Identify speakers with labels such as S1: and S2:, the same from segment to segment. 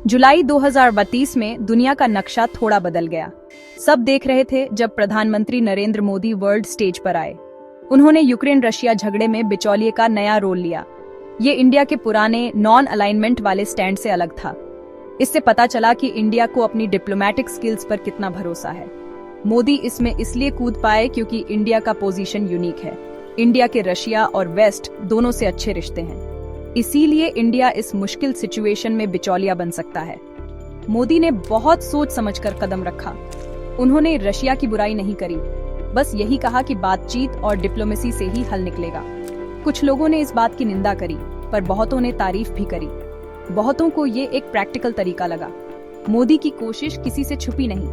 S1: जुलाई 2032 में दुनिया का नक्शा थोड़ा बदल गया। सब देख रहे थे जब प्रधानमंत्री नरेंद्र मोदी वर्ल्ड स्टेज पर आए। उन्होंने यूक्रेन रशिया झगड़े में बिचौलिए का नया रोल लिया। ये इंडिया के पुराने नॉन अलाइनमेंट वाले स्टैंड से अलग था। इससे पता चला कि इंडिया को अपनी डिप्लोमेटिक स्किल्स पर कितना भरोसा है। मोदी इसमें इसलिए कूद पाए क्योंकि इंडिया का पोजीशन यूनिक है। इंडिया के रशिया और वेस्ट दोनों से अच्छे रिश्ते हैं, इसीलिए इंडिया इस मुश्किल सिचुएशन में बिचौलिया बन सकता है। मोदी ने बहुत सोच समझकर कदम रखा। उन्होंने रशिया की बुराई नहीं करी, बस यही कहा कि बातचीत और डिप्लोमेसी से ही हल निकलेगा। कुछ लोगों ने इस बात की निंदा करी, पर बहुतों ने तारीफ भी करी। बहुतों को ये एक प्रैक्टिकल तरीका लगा। मोदी की कोशिश किसी से छुपी नहीं।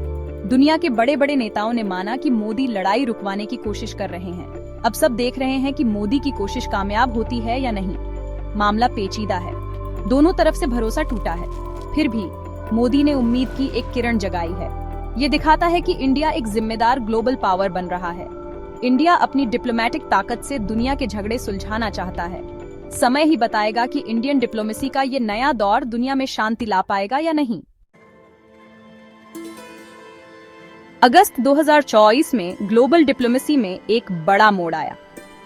S1: दुनिया के बड़े बड़े नेताओं ने माना कि मोदी लड़ाई रुकवाने की कोशिश कर रहे हैं। अब सब देख रहे हैं कि मोदी की कोशिश कामयाब होती है या नहीं। मामला पेचीदा है, दोनों तरफ से भरोसा टूटा है। फिर भी मोदी ने उम्मीद की एक किरण जगाई है। ये दिखाता है कि इंडिया एक जिम्मेदार ग्लोबल पावर बन रहा है। इंडिया अपनी डिप्लोमेटिक ताकत से दुनिया के झगड़े सुलझाना चाहता है। समय ही बताएगा कि इंडियन डिप्लोमेसी का ये नया दौर दुनिया में शांति ला पाएगा या नहीं। अगस्त 2024 में ग्लोबल डिप्लोमेसी में एक बड़ा मोड़ आया।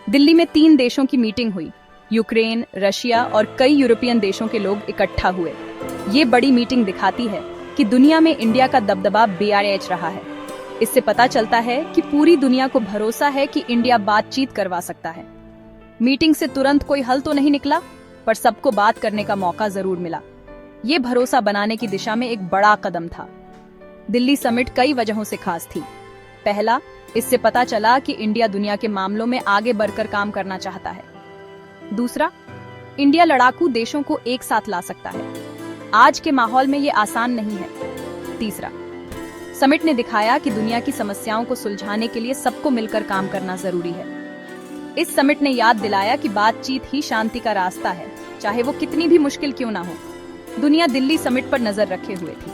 S1: दिल्ली में 3 देशों की मीटिंग हुई। यूक्रेन, रशिया और कई यूरोपियन देशों के लोग इकट्ठा हुए। ये बड़ी मीटिंग दिखाती है कि दुनिया में इंडिया का दबदबा बेआरएच रहा है। इससे पता चलता है कि पूरी दुनिया को भरोसा है कि इंडिया बातचीत करवा सकता है। मीटिंग से तुरंत कोई हल तो नहीं निकला, पर सबको बात करने का मौका जरूर मिला। ये भरोसा बनाने की दिशा में एक बड़ा कदम था। दिल्ली समिट कई वजहों से खास थी। पहला, इससे पता चला कि इंडिया दुनिया के मामलों में आगे बढ़कर काम करना चाहता है। दूसरा, इंडिया लड़ाकू देशों को एक साथ ला सकता है। आज के माहौल में ये आसान नहीं है। तीसरा, समिट ने दिखाया कि दुनिया की समस्याओं को सुलझाने के लिए सबको मिलकर काम करना जरूरी है। इस समिट ने याद दिलाया कि बातचीत ही शांति का रास्ता है, चाहे वो कितनी भी मुश्किल क्यों ना हो। दुनिया दिल्ली समिट पर नजर रखे हुए थी।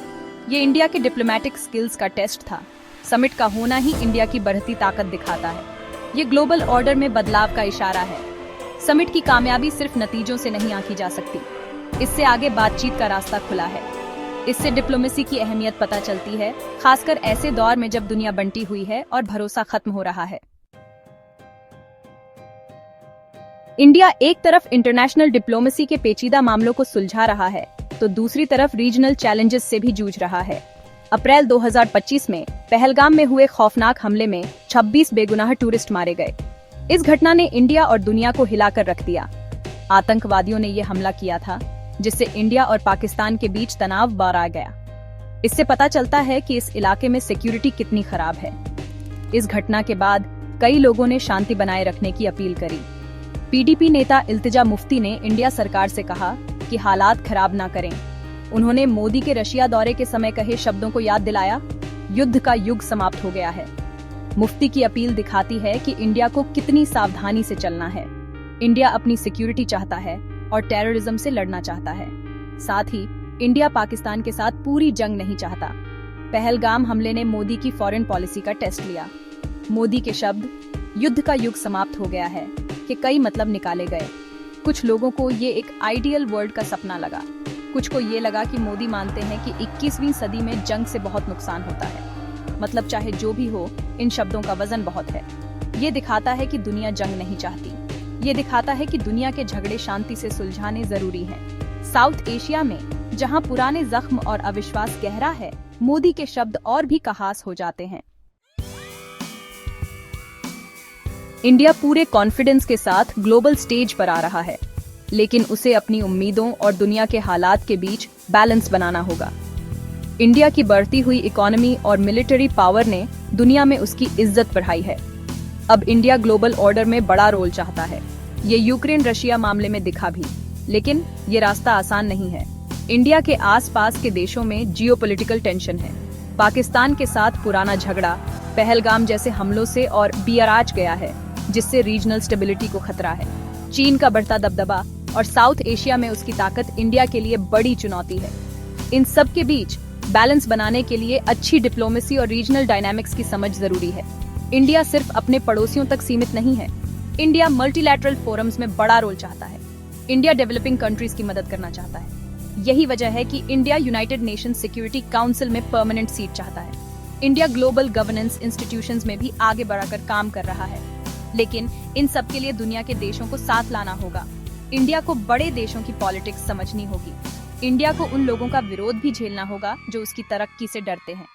S1: ये इंडिया के डिप्लोमेटिक स्किल्स का टेस्ट था। समिट का होना ही इंडिया की बढ़ती ताकत दिखाता है। ये ग्लोबल ऑर्डर में बदलाव का इशारा है। समिट की कामयाबी सिर्फ नतीजों से नहीं आंकी जा सकती, इससे आगे बातचीत का रास्ता खुला है। इससे डिप्लोमेसी की अहमियत पता चलती है, खासकर ऐसे दौर में जब दुनिया बंटी हुई है और भरोसा खत्म हो रहा है। इंडिया एक तरफ इंटरनेशनल डिप्लोमेसी के पेचीदा मामलों को सुलझा रहा है, तो दूसरी तरफ रीजनल चैलेंजेस से भी जूझ रहा है। अप्रैल 2025 में पहलगाम में हुए खौफनाक हमले में 26 बेगुनाह टूरिस्ट मारे गए। इस घटना ने इंडिया और दुनिया को हिलाकर रख दिया। आतंकवादियों ने यह हमला किया था, जिससे इंडिया और पाकिस्तान के बीच तनाव बढ़ गया। इससे पता चलता है कि इस इलाके में सिक्योरिटी कितनी खराब है। इस घटना के बाद कई लोगों ने शांति बनाए रखने की अपील करी। पीडीपी नेता इल्तिजा मुफ्ती ने इंडिया सरकार से कहा कि हालात खराब ना करें। उन्होंने मोदी के रशिया दौरे के समय कहे शब्दों को याद दिलाया, युद्ध का युग समाप्त हो गया है। मुफ्ती की अपील दिखाती है कि इंडिया को कितनी सावधानी से चलना है। इंडिया अपनी सिक्योरिटी चाहता है और टेररिज्म से लड़ना चाहता है। साथ ही इंडिया पाकिस्तान के साथ पूरी जंग नहीं चाहता। पहलगाम हमले ने मोदी की फॉरेन पॉलिसी का टेस्ट लिया। मोदी के शब्द युद्ध का युग समाप्त हो गया है के कई मतलब निकाले गए। कुछ लोगों को ये एक आइडियल वर्ल्ड का सपना लगा। कुछ को ये लगा कि मोदी मानते हैं कि 21वीं सदी में जंग से बहुत नुकसान होता है। मतलब चाहे जो भी हो, इन शब्दों का वजन बहुत है। ये दिखाता है कि दुनिया जंग नहीं चाहती। ये दिखाता है कि दुनिया के झगड़े शांति से सुलझाने जरूरी हैं। साउथ एशिया में जहां पुराने जख्म और अविश्वास गहरा है, मोदी के शब्द और भी खास हो जाते हैं। इंडिया पूरे कॉन्फिडेंस के साथ ग्लोबल स्टेज पर आ रहा है, लेकिन उसे अपनी उम्मीदों और दुनिया के हालात के बीच बैलेंस बनाना होगा। इंडिया की बढ़ती हुई इकोनॉमी और मिलिट्री पावर ने दुनिया में उसकी इज्जत बढ़ाई है। अब इंडिया ग्लोबल ऑर्डर में बड़ा रोल चाहता है। ये यूक्रेन रशिया मामले में दिखा भी, लेकिन ये रास्ता आसान नहीं है। इंडिया के आसपास के देशों में जियोपॉलिटिकल टेंशन है। पाकिस्तान के साथ पुराना झगड़ा पहलगाम जैसे हमलों से और बियराज गया है, जिससे रीजनल स्टेबिलिटी को खतरा है। चीन का बढ़ता दबदबा और साउथ एशिया में उसकी ताकत इंडिया के लिए बड़ी चुनौती है। इन सब के बीच बैलेंस बनाने के लिए अच्छी डिप्लोमेसी और रीजनल डायनामिक्स की समझ जरूरी है। इंडिया सिर्फ अपने पड़ोसियों तक सीमित नहीं है। इंडिया मल्टीलैटरल फोरम्स में बड़ा रोल चाहता है। इंडिया डेवलपिंग कंट्रीज की मदद करना चाहता है। यही वजह है कि India United nation security council में परमानेंट सीट चाहता है। इंडिया ग्लोबल गवर्नेंस इंस्टीट्यूशंस में भी आगे बढ़कर काम कर रहा है, लेकिन इन सब के लिए दुनिया के देशों को साथ लाना होगा। इंडिया को बड़े देशों की पॉलिटिक्स समझनी होगी। इंडिया को उन लोगों का विरोध भी झेलना होगा जो उसकी तरक्की से डरते हैं।